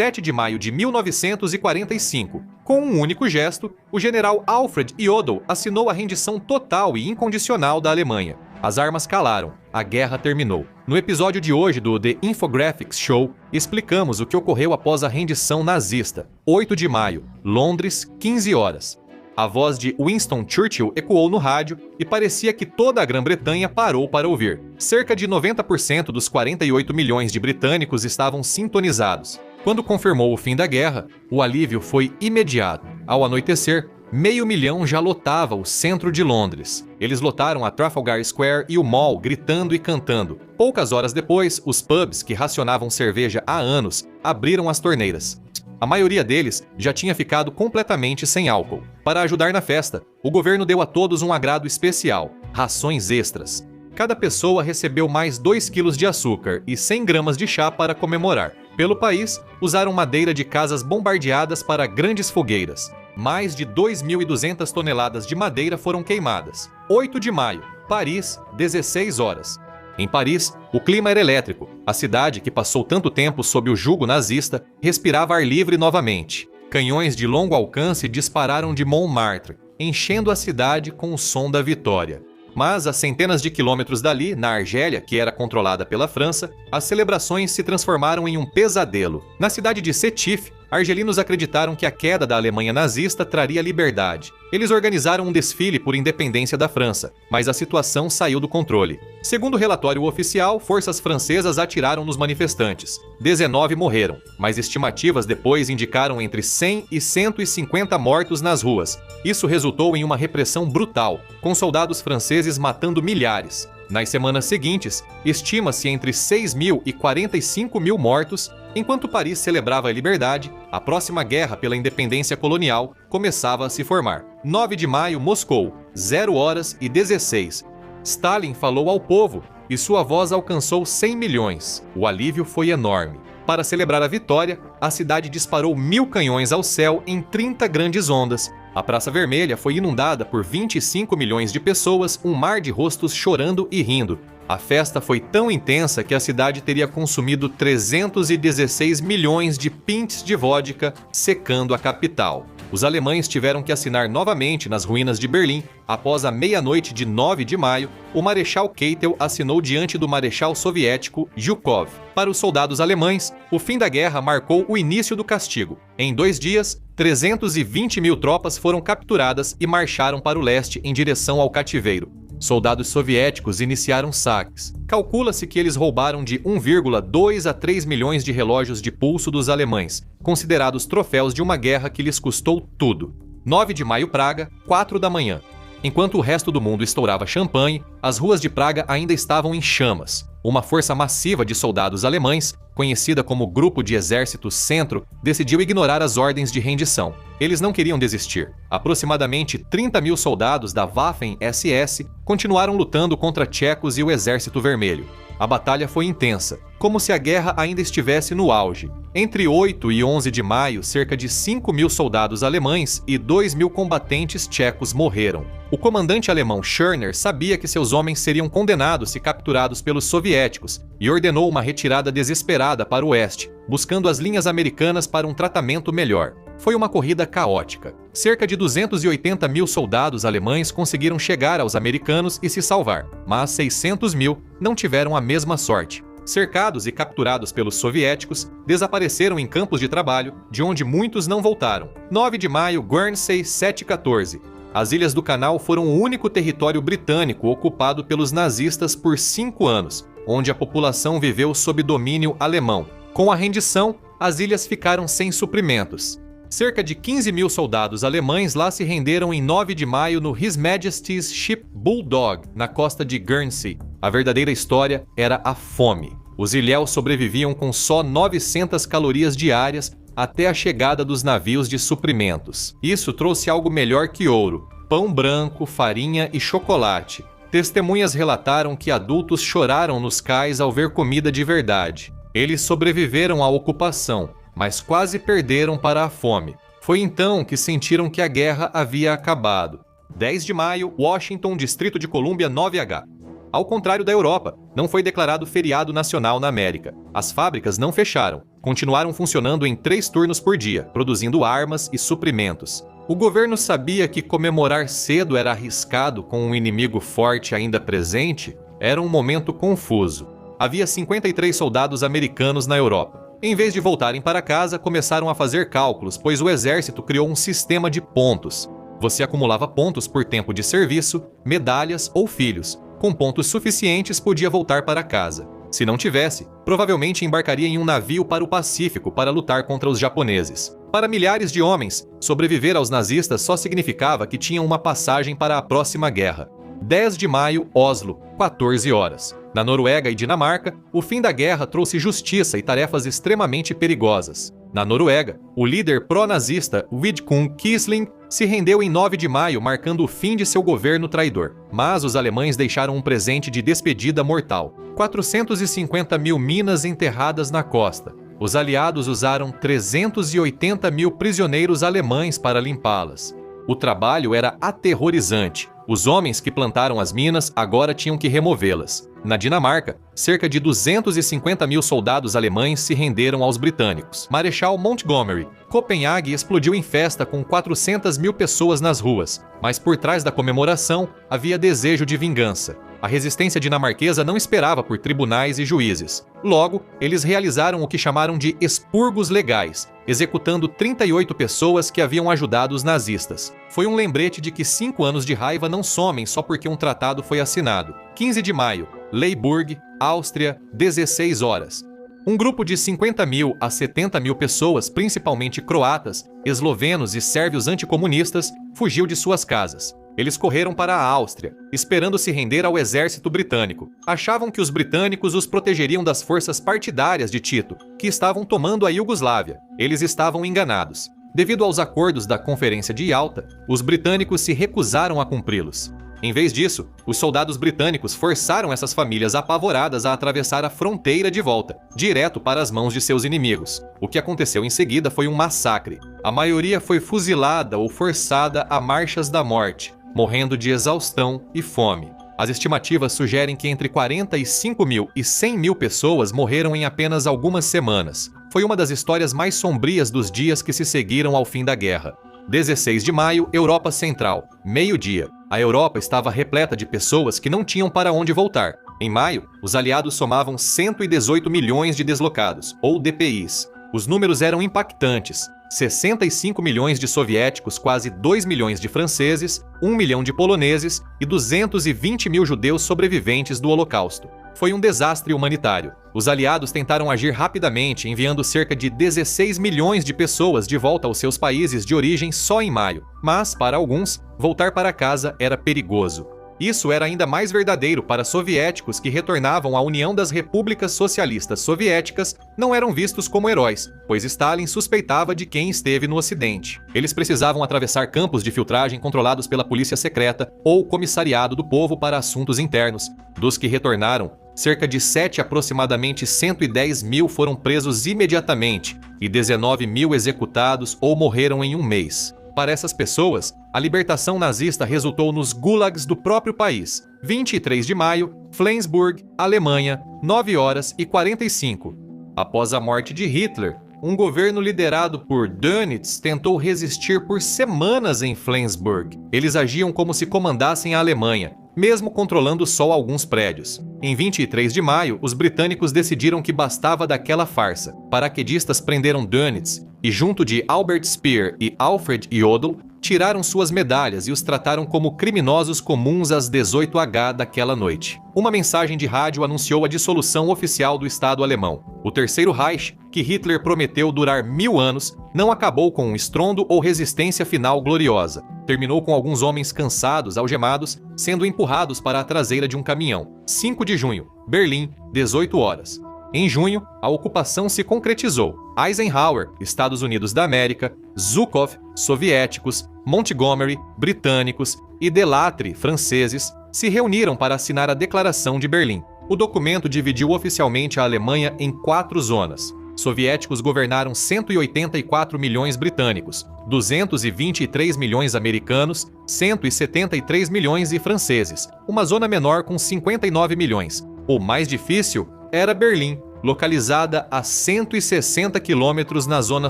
7 de maio de 1945. Com um único gesto, o general Alfred Jodl assinou a rendição total e incondicional da Alemanha. As armas calaram, a guerra terminou. No episódio de hoje do The Infographics Show, explicamos o que ocorreu após a rendição nazista. 8 de maio, Londres, 15 horas. A voz de Winston Churchill ecoou no rádio e parecia que toda a Grã-Bretanha parou para ouvir. Cerca de 90% dos 48 milhões de britânicos estavam sintonizados. Quando confirmou o fim da guerra, o alívio foi imediato. Ao anoitecer, 500.000 já lotava o centro de Londres. Eles lotaram a Trafalgar Square e o Mall, gritando e cantando. Poucas horas depois, os pubs, que racionavam cerveja há anos, abriram as torneiras. A maioria deles já tinha ficado completamente sem álcool. Para ajudar na festa, o governo deu a todos um agrado especial: rações extras. Cada pessoa recebeu mais 2 quilos de açúcar e 100 gramas de chá para comemorar. Pelo país, usaram madeira de casas bombardeadas para grandes fogueiras. Mais de 2.200 toneladas de madeira foram queimadas. 8 de maio, Paris, 16 horas. Em Paris, o clima era elétrico. A cidade, que passou tanto tempo sob o jugo nazista, respirava ar livre novamente. Canhões de longo alcance dispararam de Montmartre, enchendo a cidade com o som da vitória. Mas a centenas de quilômetros dali, na Argélia, que era controlada pela França, as celebrações se transformaram em um pesadelo. Na cidade de Sétif, argelinos acreditaram que a queda da Alemanha nazista traria liberdade. Eles organizaram um desfile por independência da França, mas a situação saiu do controle. Segundo o relatório oficial, forças francesas atiraram nos manifestantes. 19 morreram, mas estimativas depois indicaram entre 100 e 150 mortos nas ruas. Isso resultou em uma repressão brutal, com soldados franceses matando milhares. Nas semanas seguintes, estima-se entre 6.000 e 45.000 mortos. Enquanto Paris celebrava a liberdade, a próxima guerra pela independência colonial começava a se formar. 9 de maio, Moscou, 0 horas e 16. Stalin falou ao povo e sua voz alcançou 100 milhões. O alívio foi enorme. Para celebrar a vitória, a cidade disparou 1.000 canhões ao céu em 30 grandes ondas. A Praça Vermelha foi inundada por 25 milhões de pessoas, um mar de rostos chorando e rindo. A festa foi tão intensa que a cidade teria consumido 316 milhões de pints de vodka, secando a capital. Os alemães tiveram que assinar novamente nas ruínas de Berlim. Após a meia-noite de 9 de maio, o Marechal Keitel assinou diante do Marechal Soviético Zhukov. Para os soldados alemães, o fim da guerra marcou o início do castigo. Em 2 dias, 320.000 tropas foram capturadas e marcharam para o leste em direção ao cativeiro. Soldados soviéticos iniciaram saques. Calcula-se que eles roubaram de 1,2 a 3 milhões de relógios de pulso dos alemães, considerados troféus de uma guerra que lhes custou tudo. 9 de maio, Praga, 4 da manhã. Enquanto o resto do mundo estourava champanhe, as ruas de Praga ainda estavam em chamas. Uma força massiva de soldados alemães, conhecida como Grupo de Exército Centro, decidiu ignorar as ordens de rendição. Eles não queriam desistir. Aproximadamente 30.000 soldados da Waffen-SS continuaram lutando contra tchecos e o Exército Vermelho. A batalha foi intensa, como se a guerra ainda estivesse no auge. Entre 8 e 11 de maio, cerca de 5.000 soldados alemães e 2.000 combatentes tchecos morreram. O comandante alemão Schörner sabia que seus homens seriam condenados se capturados pelos soviéticos e ordenou uma retirada desesperada para o oeste, buscando as linhas americanas para um tratamento melhor. Foi uma corrida caótica. Cerca de 280.000 soldados alemães conseguiram chegar aos americanos e se salvar, mas 600.000 não tiveram a mesma sorte. Cercados e capturados pelos soviéticos, desapareceram em campos de trabalho, de onde muitos não voltaram. 9 de maio, Guernsey, 7/14. As Ilhas do Canal foram o único território britânico ocupado pelos nazistas por 5 anos, onde a população viveu sob domínio alemão. Com a rendição, as ilhas ficaram sem suprimentos. Cerca de 15.000 soldados alemães lá se renderam em 9 de maio no His Majesty's Ship Bulldog, na costa de Guernsey. A verdadeira história era a fome. Os ilhéus sobreviviam com só 900 calorias diárias até a chegada dos navios de suprimentos. Isso trouxe algo melhor que ouro: pão branco, farinha e chocolate. Testemunhas relataram que adultos choraram nos cais ao ver comida de verdade. Eles sobreviveram à ocupação, mas quase perderam para a fome. Foi então que sentiram que a guerra havia acabado. 10 de maio, Washington, Distrito de Colômbia, 9H. Ao contrário da Europa, não foi declarado feriado nacional na América. As fábricas não fecharam, continuaram funcionando em 3 turnos por dia, produzindo armas e suprimentos. O governo sabia que comemorar cedo era arriscado com um inimigo forte ainda presente. Era um momento confuso. Havia 53 soldados americanos na Europa. Em vez de voltarem para casa, começaram a fazer cálculos, pois o exército criou um sistema de pontos. Você acumulava pontos por tempo de serviço, medalhas ou filhos. Com pontos suficientes, podia voltar para casa. Se não tivesse, provavelmente embarcaria em um navio para o Pacífico para lutar contra os japoneses. Para milhares de homens, sobreviver aos nazistas só significava que tinham uma passagem para a próxima guerra. 10 de maio, Oslo, 14 horas. Na Noruega e Dinamarca, o fim da guerra trouxe justiça e tarefas extremamente perigosas. Na Noruega, o líder pró-nazista Vidkun Quisling se rendeu em 9 de maio, marcando o fim de seu governo traidor. Mas os alemães deixaram um presente de despedida mortal: 450 mil minas enterradas na costa. Os aliados usaram 380 mil prisioneiros alemães para limpá-las. O trabalho era aterrorizante. Os homens que plantaram as minas agora tinham que removê-las. Na Dinamarca, cerca de 250 mil soldados alemães se renderam aos britânicos. Marechal Montgomery. Copenhague explodiu em festa com 400 mil pessoas nas ruas, mas por trás da comemoração havia desejo de vingança. A resistência dinamarquesa não esperava por tribunais e juízes. Logo, eles realizaram o que chamaram de expurgos legais, executando 38 pessoas que haviam ajudado os nazistas. Foi um lembrete de que 5 anos de raiva não somem só porque um tratado foi assinado. 15 de maio, Leiburg, Áustria, 16 horas. Um grupo de 50 mil a 70 mil pessoas, principalmente croatas, eslovenos e sérvios anticomunistas, fugiu de suas casas. Eles correram para a Áustria, esperando se render ao exército britânico. Achavam que os britânicos os protegeriam das forças partidárias de Tito, que estavam tomando a Iugoslávia. Eles estavam enganados. Devido aos acordos da Conferência de Yalta, os britânicos se recusaram a cumpri-los. Em vez disso, os soldados britânicos forçaram essas famílias apavoradas a atravessar a fronteira de volta, direto para as mãos de seus inimigos. O que aconteceu em seguida foi um massacre. A maioria foi fuzilada ou forçada a marchas da morte, morrendo de exaustão e fome. As estimativas sugerem que entre 45 mil e 100 mil pessoas morreram em apenas algumas semanas. Foi uma das histórias mais sombrias dos dias que se seguiram ao fim da guerra. 16 de maio, Europa Central, meio-dia. A Europa estava repleta de pessoas que não tinham para onde voltar. Em maio, os aliados somavam 118 milhões de deslocados, ou DPIs. Os números eram impactantes. 65 milhões de soviéticos, quase 2 milhões de franceses, 1 milhão de poloneses e 220 mil judeus sobreviventes do Holocausto. Foi um desastre humanitário. Os aliados tentaram agir rapidamente, enviando cerca de 16 milhões de pessoas de volta aos seus países de origem só em maio. Mas, para alguns, voltar para casa era perigoso. Isso era ainda mais verdadeiro para soviéticos que retornavam à União das Repúblicas Socialistas Soviéticas, não eram vistos como heróis, pois Stalin suspeitava de quem esteve no Ocidente. Eles precisavam atravessar campos de filtragem controlados pela polícia secreta ou comissariado do povo para assuntos internos. Dos que retornaram, cerca de 7, aproximadamente 110 mil foram presos imediatamente e 19 mil executados ou morreram em um mês. Para essas pessoas, a libertação nazista resultou nos gulags do próprio país. 23 de maio, Flensburg, Alemanha, 9 horas e 45. Após a morte de Hitler, um governo liderado por Dönitz tentou resistir por semanas em Flensburg. Eles agiam como se comandassem a Alemanha, mesmo controlando só alguns prédios. Em 23 de maio, os britânicos decidiram que bastava daquela farsa. Paraquedistas prenderam Dönitz e, junto de Albert Speer e Alfred Jodl, tiraram suas medalhas e os trataram como criminosos comuns às 18h daquela noite. Uma mensagem de rádio anunciou a dissolução oficial do Estado alemão. O Terceiro Reich, que Hitler prometeu durar 1000 anos, não acabou com um estrondo ou resistência final gloriosa. Terminou com alguns homens cansados, algemados, sendo empurrados para a traseira de um caminhão. 5 de junho, Berlim, 18 horas. Em junho, a ocupação se concretizou. Eisenhower, Estados Unidos da América, Zhukov, soviéticos, Montgomery, britânicos e Delattre, franceses, se reuniram para assinar a Declaração de Berlim. O documento dividiu oficialmente a Alemanha em 4 zonas. Soviéticos governaram 184 milhões britânicos, 223 milhões americanos, 173 milhões e franceses, uma zona menor com 59 milhões. O mais difícil era Berlim, localizada a 160 quilômetros na zona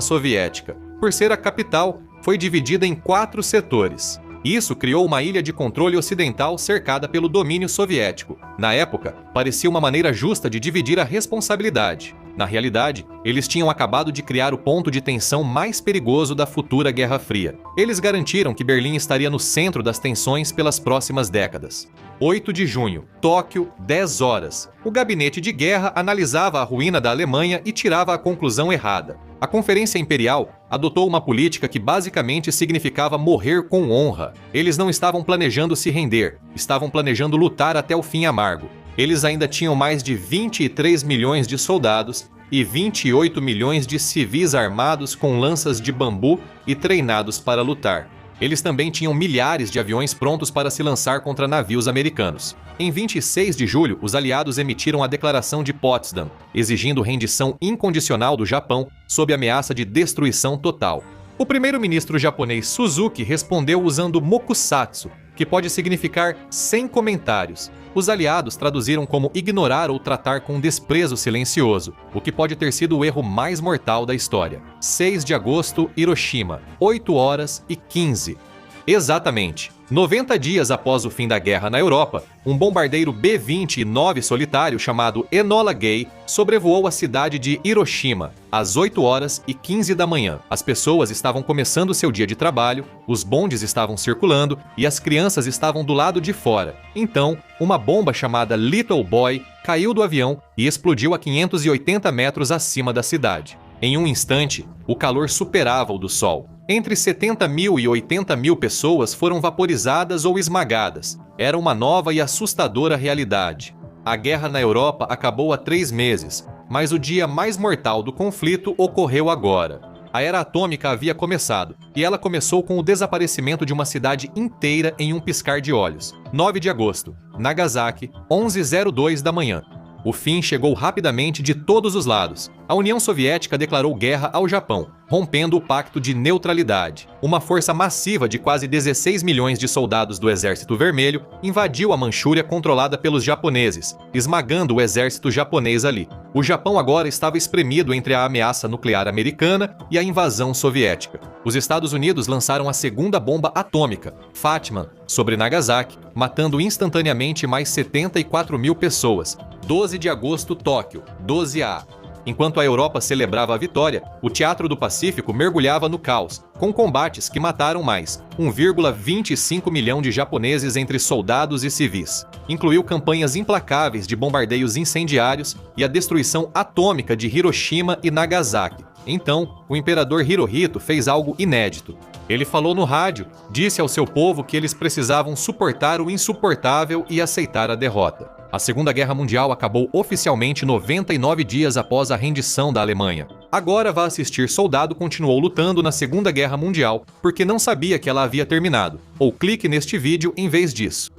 soviética. Por ser a capital, foi dividida em 4 setores. Isso criou uma ilha de controle ocidental cercada pelo domínio soviético. Na época, parecia uma maneira justa de dividir a responsabilidade. Na realidade, eles tinham acabado de criar o ponto de tensão mais perigoso da futura Guerra Fria. Eles garantiram que Berlim estaria no centro das tensões pelas próximas décadas. 8 de junho, Tóquio, 10 horas. O gabinete de guerra analisava a ruína da Alemanha e tirava a conclusão errada. A Conferência Imperial adotou uma política que basicamente significava morrer com honra. Eles não estavam planejando se render, estavam planejando lutar até o fim amargo. Eles ainda tinham mais de 23 milhões de soldados e 28 milhões de civis armados com lanças de bambu e treinados para lutar. Eles também tinham milhares de aviões prontos para se lançar contra navios americanos. Em 26 de julho, os aliados emitiram a Declaração de Potsdam, exigindo rendição incondicional do Japão sob ameaça de destruição total. O primeiro-ministro japonês Suzuki respondeu usando mokusatsu, que pode significar sem comentários. Os aliados traduziram como ignorar ou tratar com desprezo silencioso, o que pode ter sido o erro mais mortal da história. 6 de agosto, Hiroshima, 8 horas e 15. Exatamente. 90 dias após o fim da guerra na Europa, um bombardeiro B-29 solitário chamado Enola Gay sobrevoou a cidade de Hiroshima às 8 horas e 15 da manhã. As pessoas estavam começando seu dia de trabalho, os bondes estavam circulando e as crianças estavam do lado de fora. Então, uma bomba chamada Little Boy caiu do avião e explodiu a 580 metros acima da cidade. Em um instante, o calor superava o do sol. Entre 70 mil e 80 mil pessoas foram vaporizadas ou esmagadas. Era uma nova e assustadora realidade. A guerra na Europa acabou há 3 meses, mas o dia mais mortal do conflito ocorreu agora. A era atômica havia começado, e ela começou com o desaparecimento de uma cidade inteira em um piscar de olhos. 9 de agosto, Nagasaki, 11h02 da manhã. O fim chegou rapidamente de todos os lados. A União Soviética declarou guerra ao Japão, rompendo o pacto de neutralidade. Uma força massiva de quase 16 milhões de soldados do Exército Vermelho invadiu a Manchúria controlada pelos japoneses, esmagando o exército japonês ali. O Japão agora estava espremido entre a ameaça nuclear americana e a invasão soviética. Os Estados Unidos lançaram a segunda bomba atômica, Fatman, sobre Nagasaki, matando instantaneamente mais 74 mil pessoas. 12 de agosto, Tóquio, 12A. Enquanto a Europa celebrava a vitória, o Teatro do Pacífico mergulhava no caos, com combates que mataram mais 1,25 milhão de japoneses entre soldados e civis. Incluiu campanhas implacáveis de bombardeios incendiários e a destruição atômica de Hiroshima e Nagasaki. Então, o imperador Hirohito fez algo inédito. Ele falou no rádio, disse ao seu povo que eles precisavam suportar o insuportável e aceitar a derrota. A Segunda Guerra Mundial acabou oficialmente 99 dias após a rendição da Alemanha. Agora vá assistir Soldado continuou lutando na Segunda Guerra Mundial porque não sabia que ela havia terminado. Ou clique neste vídeo em vez disso.